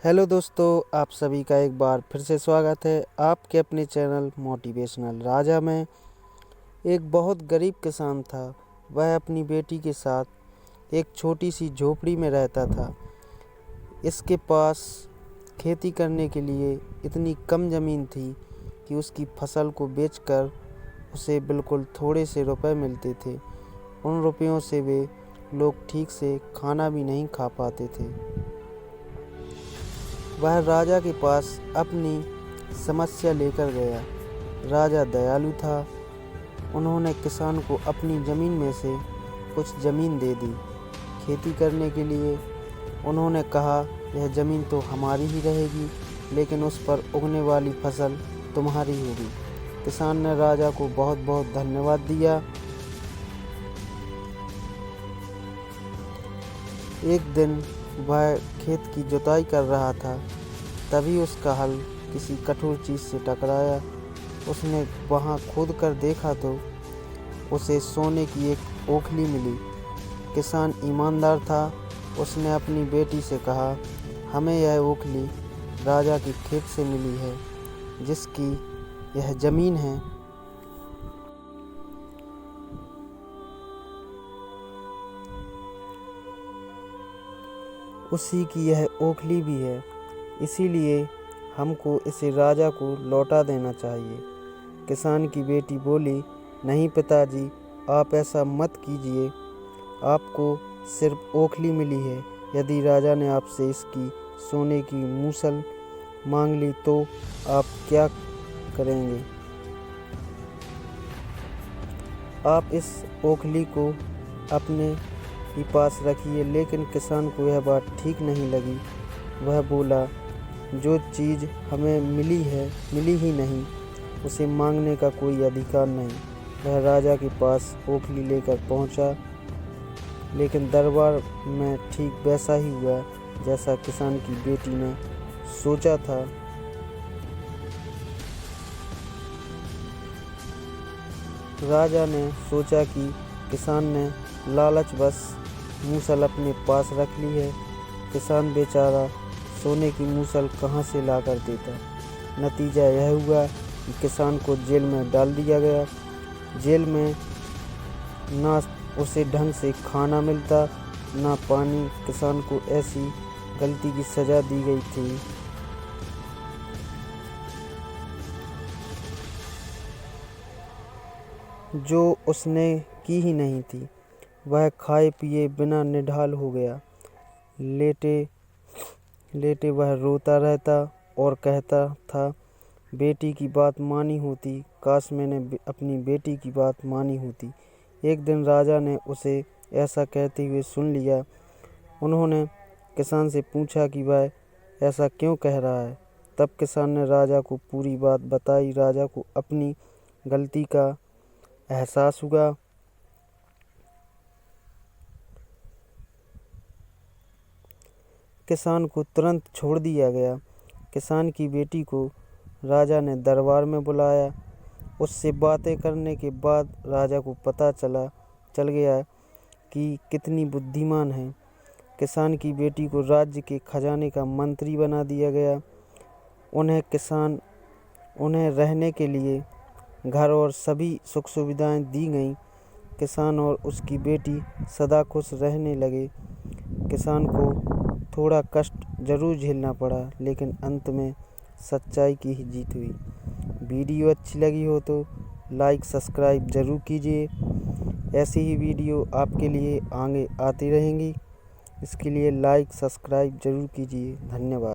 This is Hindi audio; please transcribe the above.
हेलो दोस्तों, आप सभी का एक बार फिर से स्वागत है आपके अपने चैनल मोटिवेशनल राजा में। एक बहुत गरीब किसान था। वह अपनी बेटी के साथ एक छोटी सी झोपड़ी में रहता था। इसके पास खेती करने के लिए इतनी कम ज़मीन थी कि उसकी फसल को बेचकर उसे बिल्कुल थोड़े से रुपए मिलते थे। उन रुपयों से वे लोग ठीक से खाना भी नहीं खा पाते थे। वह राजा के पास अपनी समस्या लेकर गया। राजा दयालु था। उन्होंने किसान को अपनी ज़मीन में से कुछ ज़मीन दे दी खेती करने के लिए। उन्होंने कहा, यह ज़मीन तो हमारी ही रहेगी, लेकिन उस पर उगने वाली फसल तुम्हारी होगी। किसान ने राजा को बहुत बहुत धन्यवाद दिया। एक दिन वह खेत की जुताई कर रहा था, तभी उसका हल किसी कठोर चीज़ से टकराया। उसने वहां खोद कर देखा तो उसे सोने की एक ओखली मिली। किसान ईमानदार था। उसने अपनी बेटी से कहा, हमें यह ओखली राजा के खेत से मिली है, जिसकी यह ज़मीन है। उसी की यह ओखली भी है, इसीलिए हमको इसे राजा को लौटा देना चाहिए। किसान की बेटी बोली, नहीं पिताजी, आप ऐसा मत कीजिए। आपको सिर्फ ओखली मिली है। यदि राजा ने आपसे इसकी सोने की मूसल मांग ली तो आप क्या करेंगे? आप इस ओखली को अपने ही पास रखिए। लेकिन किसान को यह बात ठीक नहीं लगी। वह बोला, जो चीज़ हमें मिली है, मिली ही नहीं, उसे मांगने का कोई अधिकार नहीं। वह राजा के पास ओखली लेकर पहुंचा, लेकिन दरबार में ठीक वैसा ही हुआ जैसा किसान की बेटी ने सोचा था। राजा ने सोचा कि किसान ने लालचवश मूसल अपने पास रख ली है। किसान बेचारा सोने की मूसल कहाँ से ला कर देता। नतीजा यह हुआ कि किसान को जेल में डाल दिया गया। जेल में ना उसे ढंग से खाना मिलता, ना पानी। किसान को ऐसी गलती की सज़ा दी गई थी जो उसने की ही नहीं थी। वह खाए पिए बिना निढाल हो गया। लेटे लेटे वह रोता रहता और कहता था, बेटी की बात मानी होती, काश मैंने अपनी बेटी की बात मानी होती। एक दिन राजा ने उसे ऐसा कहते हुए सुन लिया। उन्होंने किसान से पूछा कि वह ऐसा क्यों कह रहा है। तब किसान ने राजा को पूरी बात बताई। राजा को अपनी गलती का एहसास हुआ। किसान को तुरंत छोड़ दिया गया। किसान की बेटी को राजा ने दरबार में बुलाया। उससे बातें करने के बाद राजा को पता चल गया कि कितनी बुद्धिमान है। किसान की बेटी को राज्य के खजाने का मंत्री बना दिया गया। उन्हें रहने के लिए घर और सभी सुख सुविधाएं दी गईं। किसान और उसकी बेटी सदा खुश रहने लगे। किसान को थोड़ा कष्ट जरूर झेलना पड़ा, लेकिन अंत में सच्चाई की ही जीत हुई। वीडियो अच्छी लगी हो तो लाइक सब्सक्राइब ज़रूर कीजिए। ऐसी ही वीडियो आपके लिए आगे आती रहेंगी। इसके लिए लाइक सब्सक्राइब ज़रूर कीजिए। धन्यवाद।